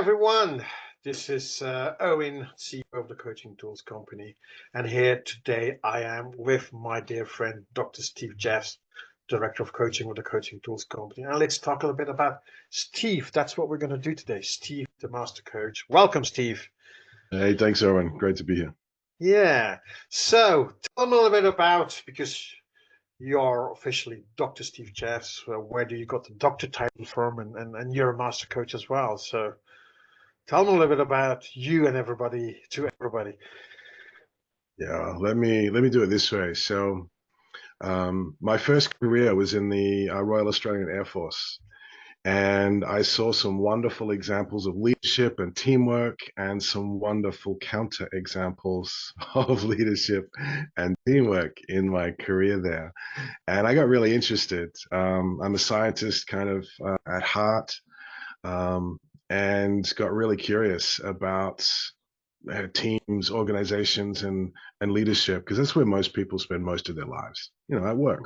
everyone. This is Erwin, CEO of the Coaching Tools Company. And here today I am with my dear friend, Dr. Steve Jeffs, Director of Coaching with the Coaching Tools Company. And let's talk a little bit about Steve. That's what we're going to do today. Steve, the Master Coach. Welcome, Steve. Hey, thanks, Erwin. Great to be here. Yeah. So tell me a little bit about, because you're officially Dr. Steve Jeffs, where do you got the doctor title from? And you're a Master Coach as well. So tell me a little bit about you and everybody, to everybody. Yeah, let me do it this way. So, my first career was in the Royal Australian Air Force, and I saw some wonderful examples of leadership and teamwork, and some wonderful counter examples of leadership and teamwork in my career there. And I got really interested. I'm a scientist, kind of at heart, um, and got really curious about teams, organizations, and leadership, because that's where most people spend most of their lives, at work.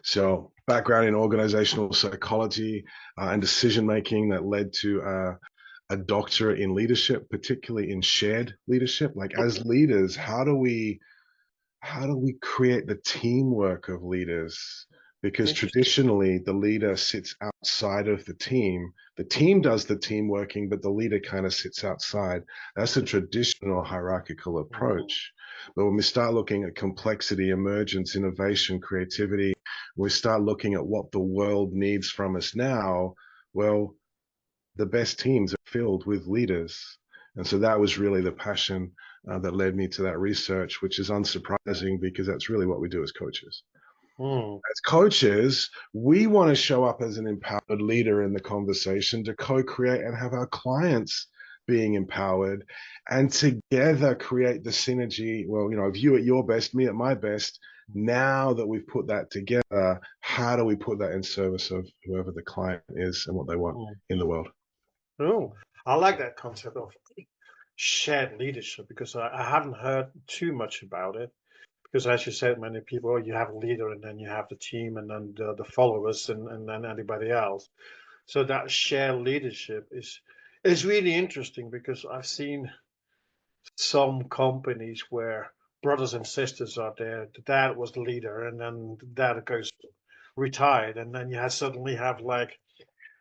So background in organizational psychology and decision making that led to a doctorate in leadership, particularly in shared leadership. Like, as leaders, how do we create the teamwork of leaders? Because traditionally, the leader sits outside of the team. The team does the team working, but the leader kind of sits outside. That's a traditional hierarchical approach. But when we start looking at complexity, emergence, innovation, creativity, we start looking at what the world needs from us now, well, the best teams are filled with leaders. And so that was really the passion that led me to that research, which is unsurprising because that's really what we do as coaches. As coaches, we want to show up as an empowered leader in the conversation to co-create and have our clients being empowered and together create the synergy. Well, of you at your best, me at my best. Now that we've put that together, how do we put that in service of whoever the client is and what they want in the world? Oh, I like that concept of shared leadership, because I haven't heard too much about it. Because as you said, many people, you have a leader and then you have the team and then the followers and then anybody else. So that shared leadership is really interesting, because I've seen some companies where brothers and sisters are there. The dad was the leader, and then the dad goes retired, and then suddenly have like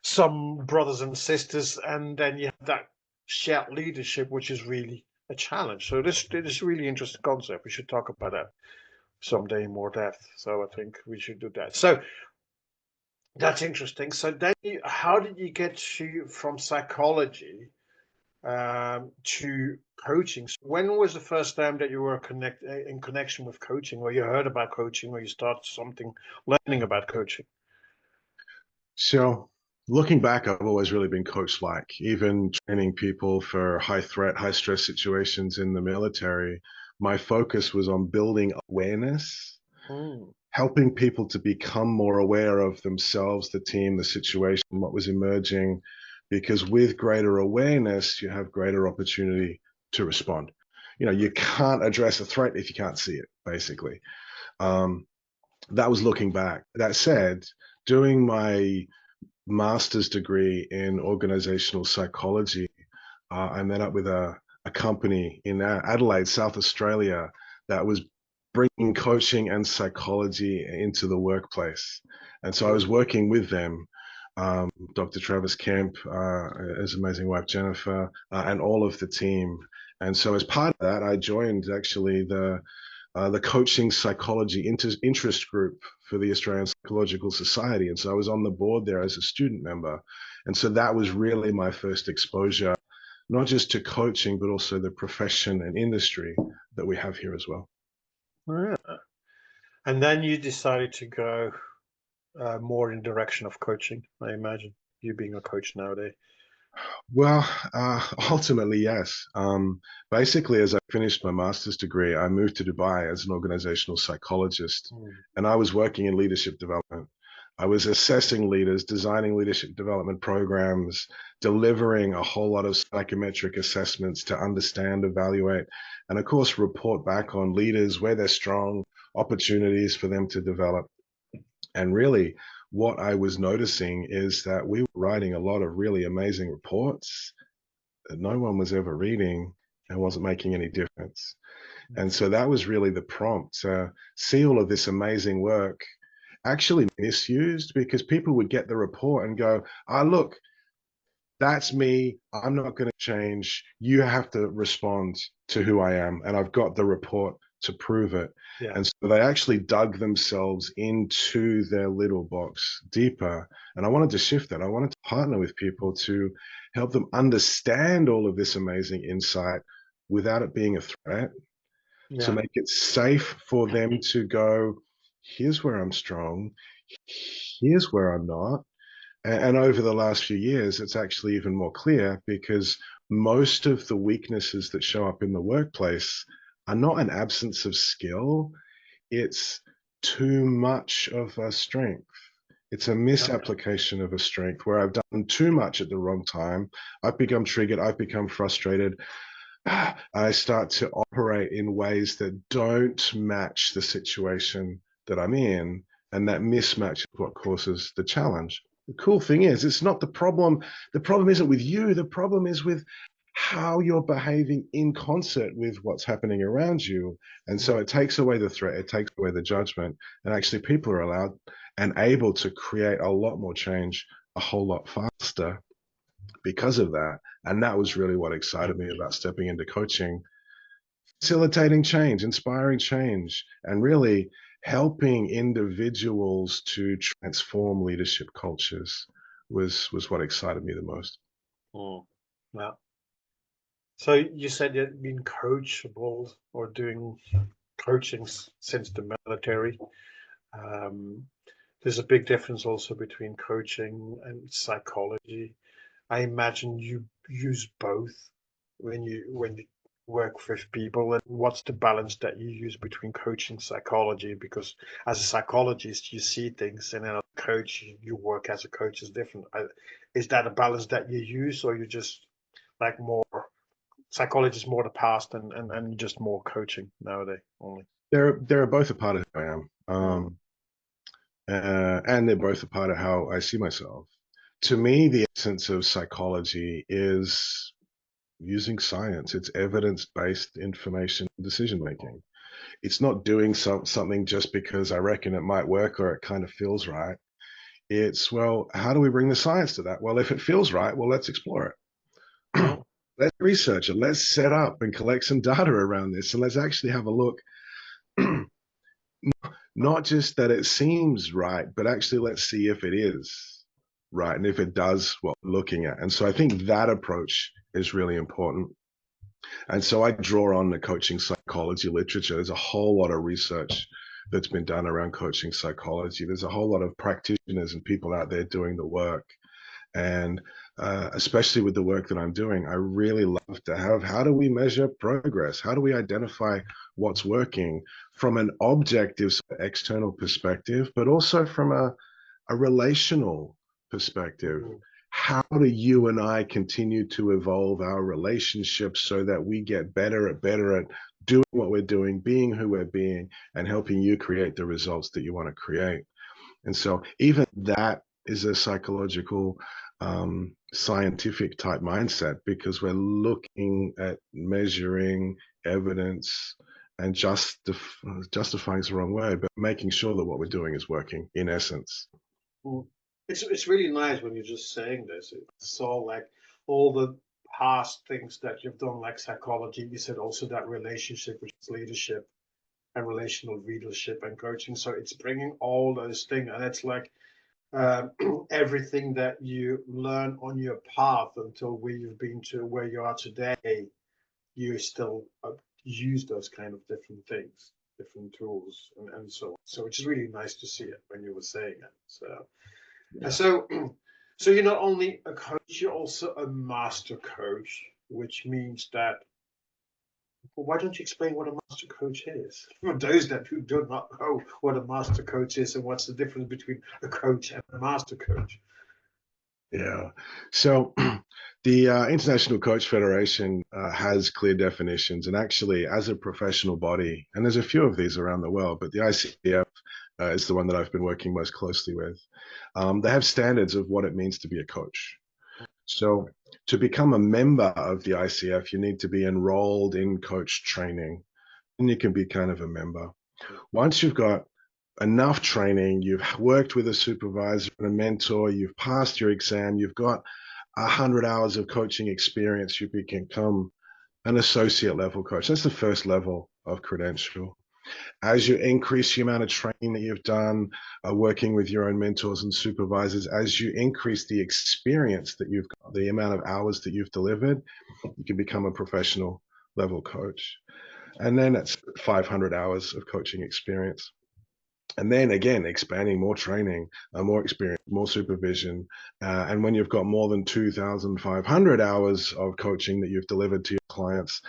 some brothers and sisters, and then you have that shared leadership, which is really a challenge. So this is a really interesting concept. We should talk about that someday in more depth. So I think we should do that. So that's interesting. So then, how did you get from psychology to coaching? So when was the first time that you were in connection with coaching, or you heard about coaching, or you started learning about coaching? So looking back, I've always really been coach-like, even training people for high threat, high stress situations in the military. My focus was on building awareness, helping people to become more aware of themselves, the team, the situation, what was emerging, because with greater awareness, you have greater opportunity to respond. You can't address a threat if you can't see it, basically. That was looking back. That said, doing my master's degree in organizational psychology, I met up with a company in Adelaide, South Australia, that was bringing coaching and psychology into the workplace. And so I was working with them, Dr. Travis Kemp, his amazing wife, Jennifer, and all of the team. And so as part of that, I joined actually the coaching psychology interest group for the Australian Psychological Society. And so I was on the board there as a student member. And so that was really my first exposure, not just to coaching, but also the profession and industry that we have here as well. Yeah. And then you decided to go more in direction of coaching, I imagine, you being a coach nowadays. Well, ultimately, yes. Basically, as I finished my master's degree, I moved to Dubai as an organizational psychologist, and I was working in leadership development. I was assessing leaders, designing leadership development programs, delivering a whole lot of psychometric assessments to understand, evaluate, and of course, report back on leaders, where they're strong, opportunities for them to develop. And really, what I was noticing is that we were writing a lot of really amazing reports that no one was ever reading and wasn't making any difference. And so that was really the prompt. See all of this amazing work actually misused because people would get the report and go, ah, look, that's me. I'm not going to change. You have to respond to who I am. And I've got the report to prove it. Yeah. And so they actually dug themselves into their little box deeper. And I wanted to shift that. I wanted to partner with people to help them understand all of this amazing insight without it being a threat, to Yeah. make it safe for them to go, here's where I'm strong, here's where I'm not. And over the last few years, it's actually even more clear because most of the weaknesses that show up in the workplace are not an absence of skill, it's too much of a strength. It's a Yeah. misapplication of a strength where I've done too much at the wrong time. I've become triggered, I've become frustrated. I start to operate in ways that don't match the situation that I'm in, and that mismatch is what causes the challenge. The cool thing is, it's not the problem. The problem isn't with you. The problem is with how you're behaving in concert with what's happening around you. And so it takes away the threat, it takes away the judgment, and actually people are allowed and able to create a lot more change a whole lot faster because of that. And that was really what excited me about stepping into coaching, facilitating change, inspiring change, and really helping individuals to transform leadership cultures was what excited me the most. Mm. Yeah. So you said you've been coachable or doing coaching since the military. Um, there's a big difference also between coaching and psychology. I imagine you use both when you work with people. And what's the balance that you use between coaching psychology? Because as a psychologist, you see things, and as a coach, you work as a coach is different. Is that a balance that you use, or you just like more psychology is more the past and just more coaching nowadays only? They're both a part of who I am, Mm, and they're both a part of how I see myself. To me, the essence of psychology is using science. It's evidence-based information decision making. It's not doing something just because I reckon it might work or it kind of feels right. It's, well, how do we bring the science to that? Well, if it feels right, well, let's explore it. mm, Let's research it. Let's set up and collect some data around this. And let's actually have a look, not just that it seems right, but actually let's see if it is right and if it does what we're looking at. And so I think that approach is really important. And so I draw on the coaching psychology literature. There's a whole lot of research that's been done around coaching psychology. There's a whole lot of practitioners and people out there doing the work. And especially with the work that I'm doing, I really love to have, how do we measure progress? How do we identify what's working from an objective external perspective, but also from a relational perspective? mm, How do you and I continue to evolve our relationships so that we get better at doing what we're doing, being who we're being, and helping you create the results that you want to create? And so even that is a psychological, scientific type mindset because we're looking at measuring evidence and justifying is the wrong way, but making sure that what we're doing is working in essence. mm. It's really nice when you're just saying this. It's all like all the past things that you've done, like psychology. You said also that relationship, which is leadership and relational leadership and coaching. So it's bringing all those things, and it's like um, everything that you learn on your path until where you've been to where you are today, you still use those kind of different things, different tools, and so on. So it's really nice to see it when you were saying it. So, and Yeah. so, so you're not only a coach, you're also a master coach, which means that. Well, why don't you explain what a master coach is? For those that who do not know what a master coach is and what's the difference between a coach and a master coach. Yeah. So the International Coach Federation has clear definitions, and actually, as a professional body, and there's a few of these around the world, but the ICF is the one that I've been working most closely with. They have standards of what it means to be a coach. So to become a member of the ICF, you need to be enrolled in coach training, and you can be kind of a member. Once you've got enough training, you've worked with a supervisor and a mentor, you've passed your exam, you've got 100 hours of coaching experience, you become an associate level coach. That's the first level of credential. As you increase the amount of training that you've done, working with your own mentors and supervisors, as you increase the experience that you've got, the amount of hours that you've delivered, you can become a professional level coach. And then it's 500 hours of coaching experience. And then again, expanding more training, more experience, more supervision. And when you've got more than 2,500 hours of coaching that you've delivered to your clients,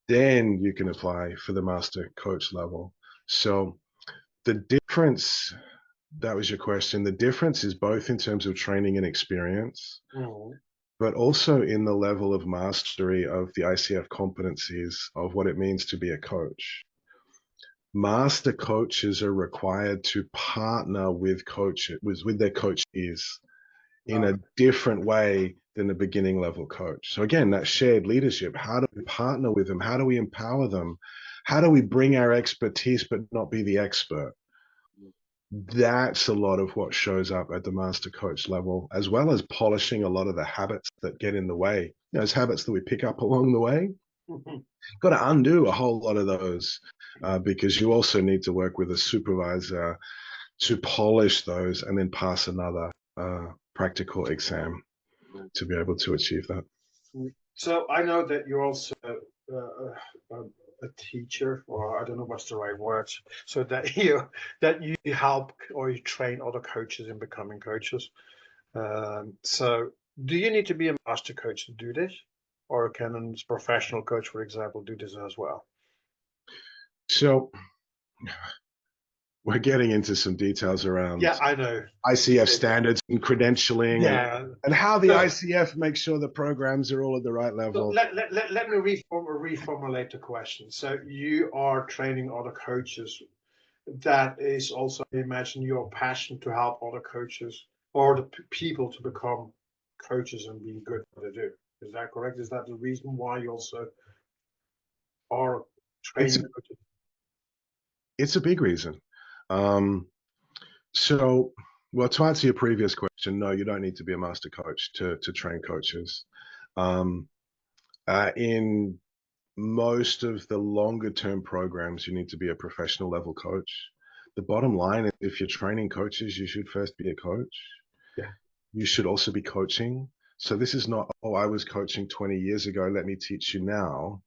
then you can apply for the master coach level. So the difference, that was your question, the difference is both in terms of training and experience, Mm. but also in the level of mastery of the ICF competencies of what it means to be a coach. Master coaches are required to partner with coaches, with their coachees in a different way than the beginning level coach. So again, that shared leadership, how do we partner with them? How do we empower them? How do we bring our expertise but not be the expert? That's a lot of what shows up at the master coach level, as well as polishing a lot of the habits that get in the way. Those habits that we pick up along the way, got to undo a whole lot of those because you also need to work with a supervisor to polish those and then pass another practical exam to be able to achieve that. So I know that you're also a teacher, or I don't know what's the right word. So that you help or you train other coaches in becoming coaches. So do you need to be a master coach to do this, or can a professional coach, for example, do this as well? So we're getting into some details around Yeah, I know. ICF standards and credentialing Yeah. and how the So, ICF makes sure the programs are all at the right so level. let me reformulate the question. So you are training other coaches. That is also, I imagine, your passion to help other coaches or the people to become coaches and being good at what they do. Is that correct? Is that the reason why you also are It's a, training coaches? it's a big reason. Um, so, well, to answer your previous question, no, you don't need to be a master coach to train coaches. Um, in most of the longer term programs, you need to be a professional level coach. The bottom line is if you're training coaches, you should first be a coach. Yeah. You should also be coaching. So this is not, oh, I was coaching 20 years ago, let me teach you now.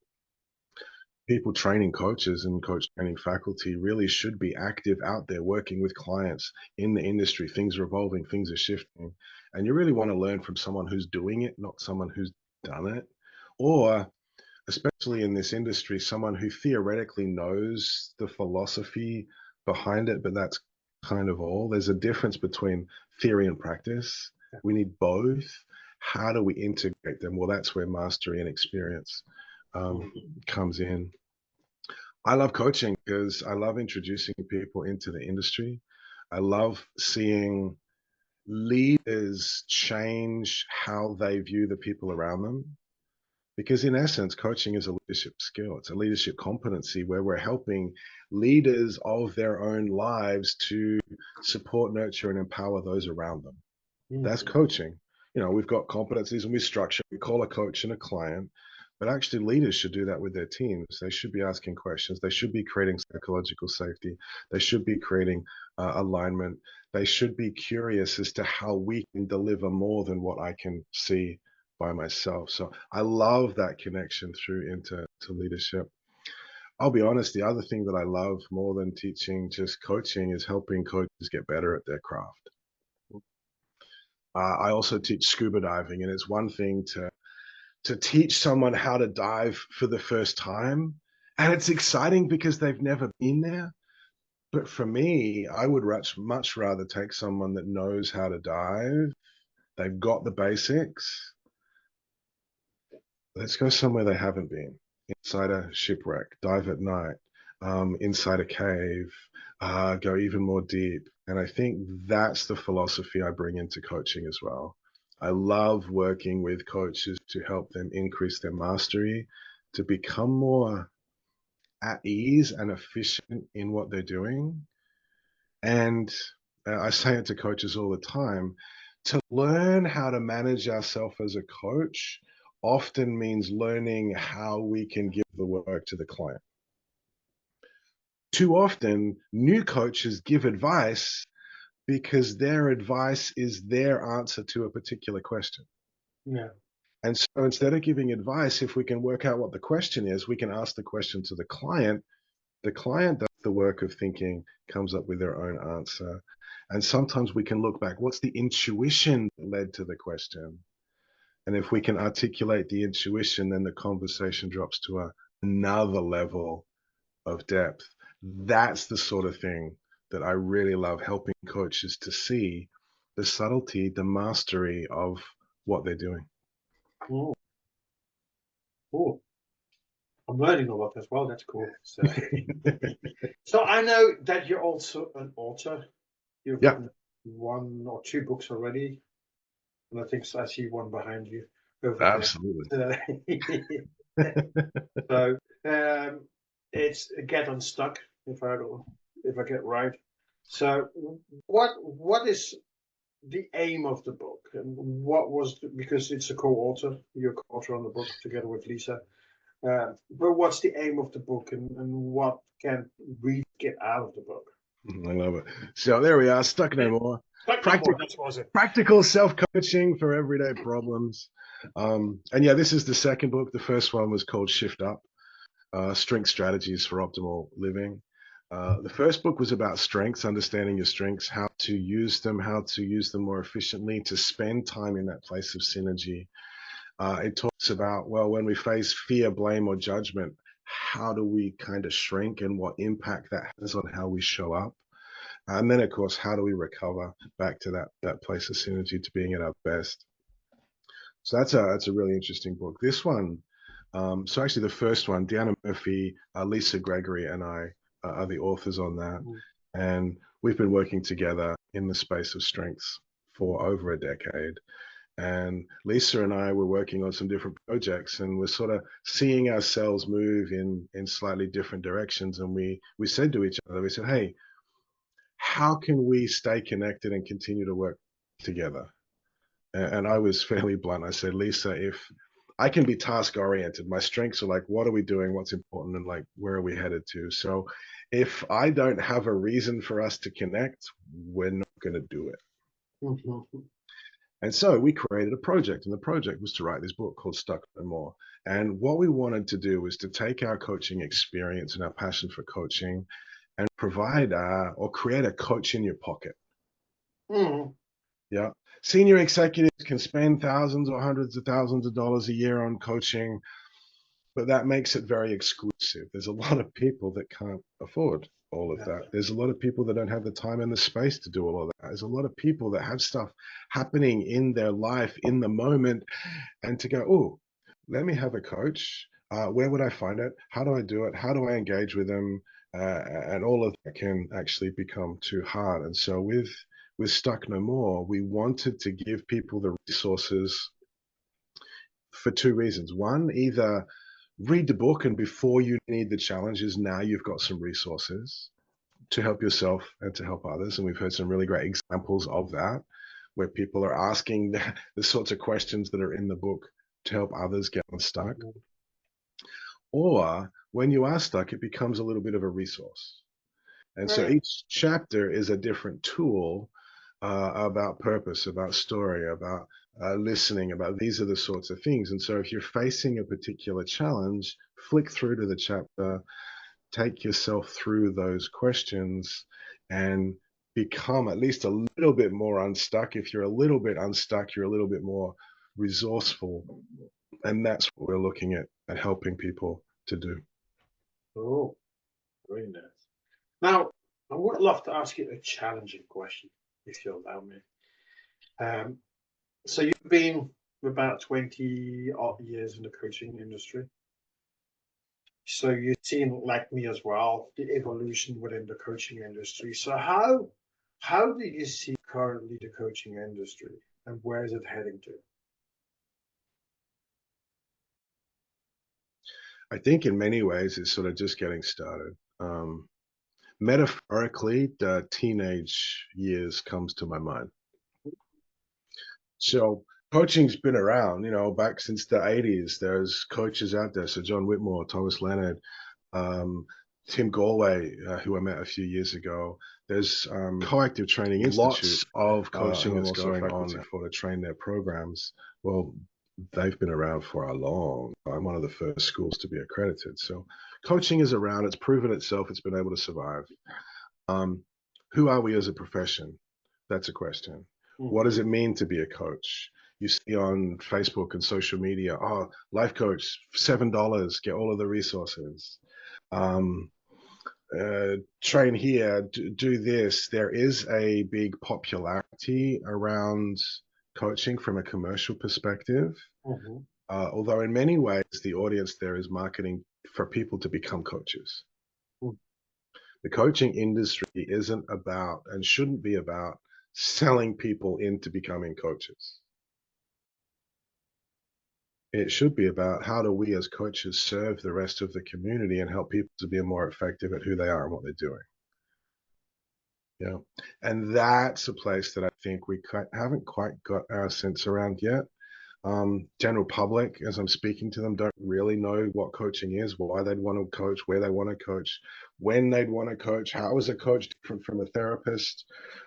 People training coaches and coach training faculty really should be active out there working with clients in the industry. Things are evolving, things are shifting. And you really want to learn from someone who's doing it, not someone who's done it. Or especially in this industry, someone who theoretically knows the philosophy behind it, but that's kind of all. There's a difference between theory and practice. We need both. How do we integrate them? Well, that's where mastery and experience um, comes in. I love coaching because I love introducing people into the industry. I love seeing leaders change how they view the people around them. Because in essence, coaching is a leadership skill. It's a leadership competency where we're helping leaders of their own lives to support, nurture, and empower those around them. That's Mhm. coaching. You know, we've got competencies and we structure, we call a coach and a client, but actually leaders should do that with their teams. They should be asking questions. They should be creating psychological safety. They should be creating alignment. They should be curious as to how we can deliver more than what I can see by myself. So I love that connection through into leadership. I'll be honest, the other thing that I love more than teaching just coaching is helping coaches get better at their craft. I also teach scuba diving, and it's one thing to teach someone how to dive for the first time, and it's exciting because they've never been there. But for me, I would much rather take someone that knows how to dive. They've got the basics. Let's go somewhere they haven't been. Inside a shipwreck, dive at night, inside a cave, go even more deep. And I think that's the philosophy I bring into coaching as well. I love working with coaches to help them increase their mastery, to become more at ease and efficient in what they're doing. And I say it to coaches all the time, to learn how to manage ourselves as a coach often means learning how we can give the work to the client. Too often, new coaches give advice because their advice is their answer to a particular question. Yeah. And so instead of giving advice, if we can work out what the question is, we can ask the question to the client. The client does the work of thinking, comes up with their own answer. And sometimes we can look back, what's the intuition that led to the question? And if we can articulate the intuition, then the conversation drops to another level of depth. That's the sort of thing that I really love helping coaches to see the subtlety, the mastery of what they're doing. Oh, cool. I'm learning a lot as well. That's cool. So, so I know that you're also an author. You've Yeah, written 1 or 2 books already, and I think I see one behind you over there. absolutely. So, it's Get Unstuck, if I get right. So, what is the aim of the book, and what was because it's a co-author, you're co-author on the book together with Lisa. But what's the aim of the book, and what can we get out of the book? I love it. So there we are, Stuck No More. Stuck no more. That was it. Practical self-coaching for everyday problems. And yeah, this is the second book. The first one was called Shift Up, Strength Strategies for Optimal Living. The first book was about strengths, understanding your strengths, how to use them more efficiently, to spend time in that place of synergy. It talks about, well, when we face fear, blame, or judgment, how do we kind of shrink and what impact that has on how we show up? And then, of course, how do we recover back to that place of synergy, to being at our best? So that's a really interesting book. This one, so actually the first one, Deanna Murphy, Lisa Gregory, and I are the authors on that, Mm. and we've been working together in the space of strengths for over a decade. And Lisa and I were working on some different projects, and we're sort of seeing ourselves move in slightly different directions. And we said to each other, we said, hey, how can we stay connected and continue to work together? And I was fairly blunt. I said, Lisa, if I can be task oriented, my strengths are like, what are we doing? What's important? And like, where are we headed to? So if I don't have a reason for us to connect, we're not going to do it. Mhm. And so we created a project, and the project was to write this book called Stuck No More. And what we wanted to do was to take our coaching experience and our passion for coaching and provide or create a coach in your pocket. Mhm. Yeah. Senior executives can spend thousands or hundreds of thousands of dollars a year on coaching, but that makes it very exclusive. There's a lot of people that can't afford all of Yeah. that. There's a lot of people that don't have the time and the space to do all of that. There's a lot of people that have stuff happening in their life in the moment, and to go, oh, let me have a coach. Where would I find it? How do I do it? How do I engage with them? And all of that can actually become too hard. And so with Stuck No More, we wanted to give people the resources for two reasons. One, either read the book, and before you need the challenges, now you've got some resources to help yourself and to help others. And we've heard some really great examples of that, where people are asking the sorts of questions that are in the book to help others get unstuck. Mhm. Or when you are stuck, it becomes a little bit of a resource. And so Yeah. each chapter is a different tool about purpose, about story, about listening, about these are the sorts of things. And so if you're facing a particular challenge, flick through to the chapter, take yourself through those questions, and become at least a little bit more unstuck. If you're a little bit unstuck, you're a little bit more resourceful. And that's what we're looking at helping people to do. Oh, very nice. Now, I would love to ask you a challenging question, if you allow me. Um, so you've been about 20 odd years in the coaching industry. So you've seen, like me as well, the evolution within the coaching industry. So how do you see currently the coaching industry and where is it heading to? I think in many ways it's sort of just getting started. Metaphorically, the teenage years comes to my mind. So coaching's been around, back since the 80s. There's coaches out there. So John Whitmore, Thomas Leonard, um, Tim Galway, who I met a few years ago. There's Coactive Training Institute, lots of coaching who are that's also going faculty. on for to train their programs. Well, they've been around for a long. I'm one of the first schools to be accredited. So coaching is around. It's proven itself. It's been able to survive. Um, who are we as a profession? That's a question. What does it mean to be a coach? You see on Facebook and social media, oh, life coach, $7, get all of the resources. Um, Train here, do this. There is a big popularity around coaching from a commercial perspective. Mm-hmm. Although in many ways, the audience there is marketing for people to become coaches. The coaching industry isn't about and shouldn't be about selling people into becoming coaches. It should be about how do we as coaches serve the rest of the community and help people to be more effective at who they are and what they're doing. Yeah. And that's a place that I think we haven't quite got our sense around yet. General public, as I'm speaking to them, don't really know what coaching is, why they'd want to coach, where they want to coach, when they'd want to coach, how is a coach different from a therapist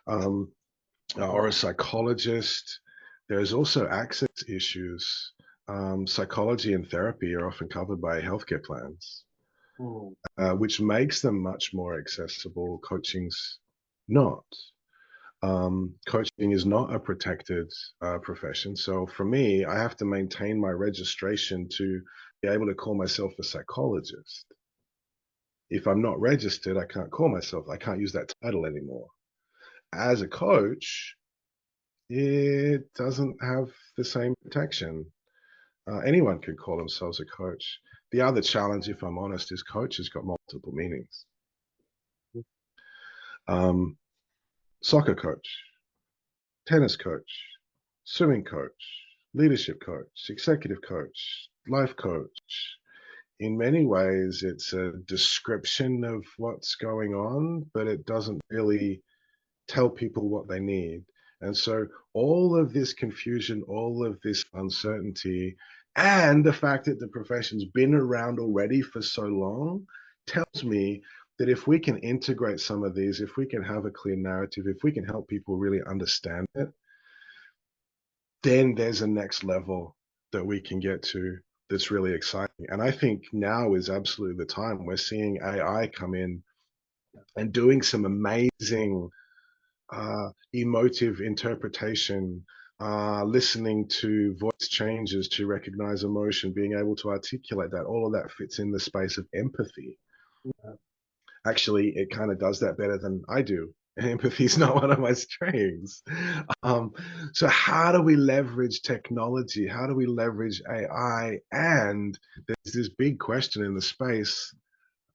or a psychologist. There's also access issues. Psychology and therapy are often covered by healthcare plans, which makes them much more accessible. Coaching's not. Coaching is not a protected profession. So for me, I have to maintain my registration to be able to call myself a psychologist. If I'm not registered, I can't use that title anymore. As a coach, it doesn't have the same protection. Anyone can call themselves a coach. The other challenge, if I'm honest, is coach has got multiple meanings. Soccer coach, tennis coach, swimming coach, leadership coach, executive coach, life coach. In many ways, it's a description of what's going on, but it doesn't really tell people what they need. And so all of this confusion, all of this uncertainty, and the fact that the profession's been around already for so long tells me that if we can integrate some of these, if we can have a clear narrative, if we can help people really understand it, then there's a next level that we can get to that's really exciting. And I think now is absolutely the time. We're seeing AI come in and doing some amazing emotive interpretation, listening to voice changes to recognize emotion, being able to articulate that, all of that fits in the space of empathy. Actually, it kind of does that better than I do. Empathy is not one of my strengths. So, how do we leverage technology? How do we leverage AI? And there's this big question in the space: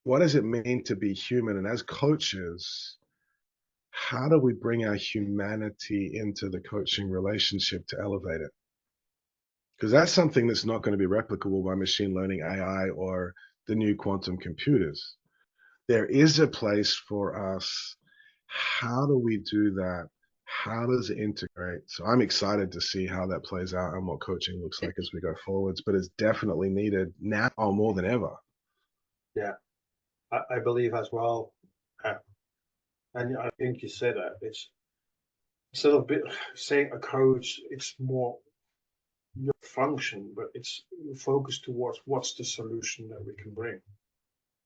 what does it mean to be human? And as coaches, how do we bring our humanity into the coaching relationship to elevate it? Because that's something that's not going to be replicable by machine learning, AI, or the new quantum computers. There is a place for us. How do we do that? How does it integrate? So I'm excited to see how that plays out and what coaching looks like as we go forwards, but it's definitely needed now more than ever. Yeah, I believe as well. Uh, and I think you said that it's instead of saying a coach, it's more your function, but it's focused towards what's the solution that we can bring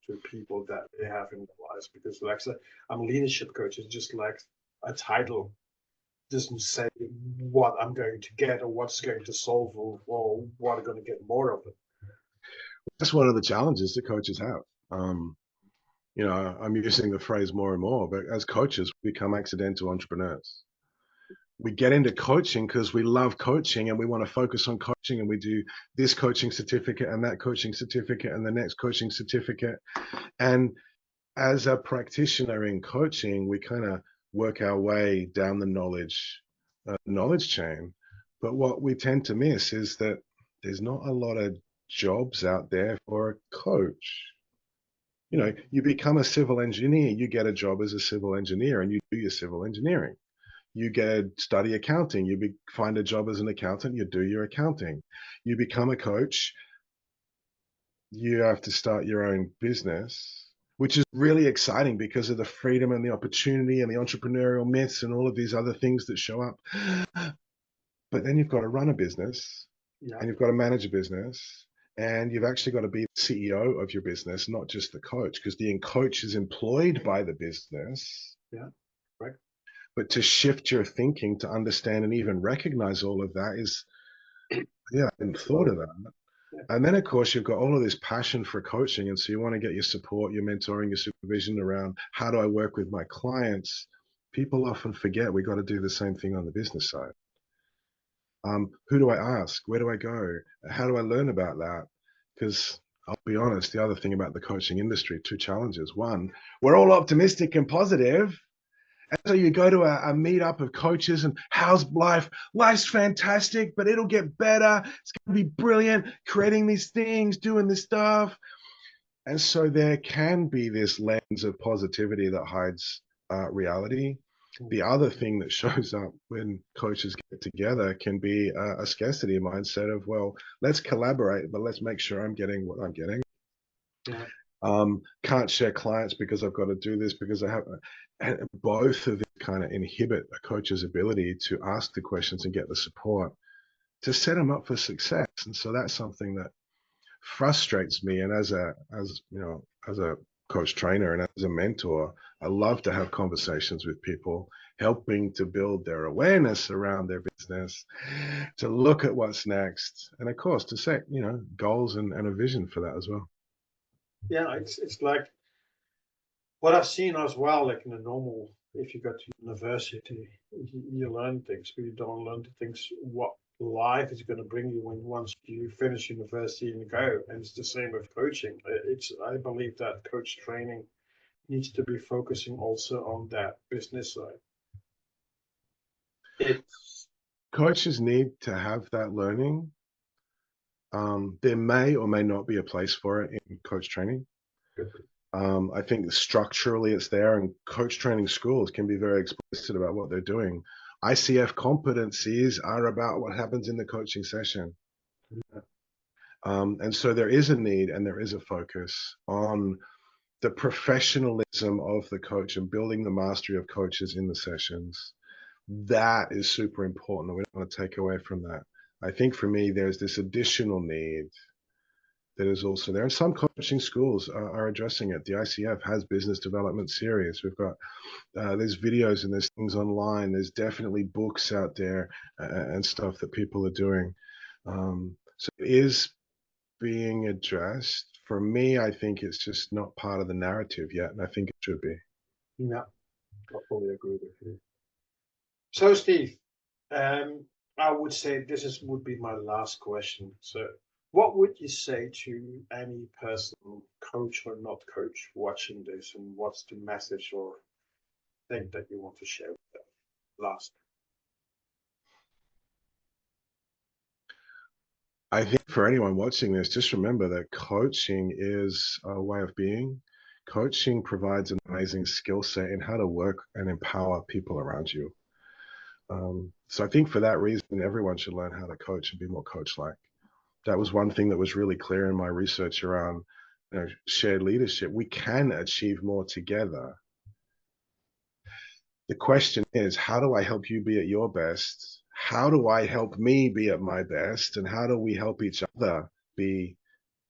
to people that they have in their lives. Because, like I said, I'm a leadership coach. It's just like a title doesn't say what I'm going to get or what's going to solve or what I'm going to get more of it. That's one of the challenges that coaches have. I'm using the phrase more and more, but as coaches, we become accidental entrepreneurs. we get into coaching because we love coaching and we want to focus on coaching, and we do this coaching certificate and that coaching certificate and the next coaching certificate. And as a practitioner in coaching, we kind of work our way down the knowledge chain. But what we tend to miss is that there's not a lot of jobs out there for a coach. You know, you become a civil engineer, you get a job as a civil engineer and you do your civil engineering. You study accounting, find a job as an accountant, you do your accounting. You become a coach, you have to start your own business, which is really exciting because of the freedom and the opportunity and the entrepreneurial myths and all of these other things that show up. But then you've got to run a business, Yeah. and you've got to manage a business, and you've actually got to be the CEO of your business, not just the coach, because the coach is employed by the business. Yeah. Right. But to shift your thinking to understand and even recognize all of that is, yeah, I hadn't thought of that. Yeah. And then, of course, you've got all of this passion for coaching. And so you want to get your support, your mentoring, your supervision around how do I work with my clients? People often forget we got to do the same thing on the business side. Who do I ask? Where do I go? How do I learn about that? Because I'll be honest, the other thing about the coaching industry, two challenges. One, we're all optimistic and positive. And so you go to a meetup of coaches and how's life? Life's fantastic, but it'll get better. It's going to be brilliant, creating these things, doing this stuff. And so there can be this lens of positivity that hides reality. The other thing that shows up when coaches get together can be a scarcity mindset of, well, let's collaborate, but let's make sure I'm getting what I'm getting. Yeah. Can't share clients because I've got to do this because I have, and both of them kind of inhibit a coach's ability to ask the questions and get the support to set them up for success. And so that's something that frustrates me. And as a coach trainer and as a mentor, I love to have conversations with people, helping to build their awareness around their business, to look at what's next, and of course to set goals and a vision for that as well. Yeah. It's like what I've seen as well, like in the normal, if you go to university, you learn things, but you don't learn the things what life is going to bring you once you finish university and go. And it's the same with coaching. I believe that coach training needs to be focusing also on that business side. It's Coaches need to have that learning. There may or may not be a place for it in coach training. good. I think structurally it's there, and coach training schools can be very explicit about what they're doing. ICF competencies are about what happens in the coaching session. And so there is a need and there is a focus on the professionalism of the coach and building the mastery of coaches in the sessions. That is super important, and we don't want to take away from that. I think for me, there's this additional need that is also there. And some coaching schools are addressing it. The ICF has business development series. We've got there's videos and there's things online. There's definitely books out there and stuff that people are doing. So it is being addressed. For me, I think it's just not part of the narrative yet, and I think it should be. Yeah, I fully agree with you. So, Steve, I would say would be my last question. So, what would you say to any person, coach or not coach, watching this, and what's the message or thing that you want to share with them? Last. I think for anyone watching this, just remember that coaching is a way of being. Coaching provides an amazing skill set in how to work and empower people around you. So I think for that reason, everyone should learn how to coach and be more coach-like. That was one thing that was really clear in my research around shared leadership. We can achieve more together. The question is, how do I help you be at your best? How do I help me be at my best? And how do we help each other be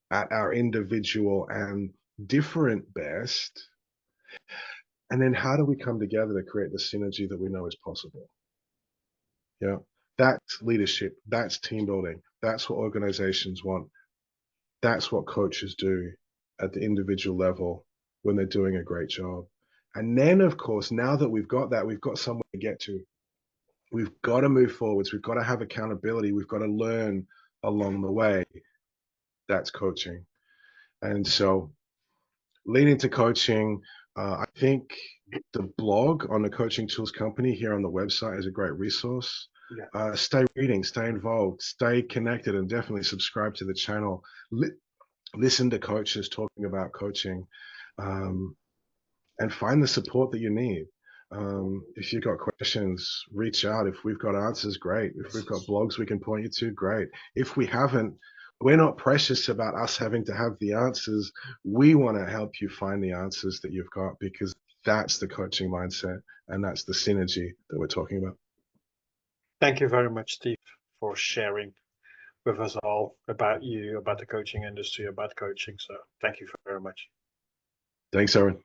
at our individual and different best? And then how do we come together to create the synergy that we know is possible? Yeah, that's leadership. That's team building. That's what organizations want. That's what coaches do at the individual level when they're doing a great job. And then, of course, now that we've got that, we've got somewhere to get to. we've got to move forwards. We've got to have accountability. We've got to learn along the way. That's coaching. And so leading to coaching, I think the blog on the Coaching Tools Company here on the website is a great resource. Yeah. Stay reading, stay involved, stay connected, and definitely subscribe to the channel. Listen to coaches talking about coaching, and find the support that you need. If you've got questions, reach out. If we've got answers, great. If we've got blogs we can point you to, great. If we haven't, we're not precious about us having to have the answers. We want to help you find the answers that you've got, because that's the coaching mindset and that's the synergy that we're talking about. Thank you very much, Steve, for sharing with us all about you, about the coaching industry, about coaching. So thank you very much. Thanks, Erwin.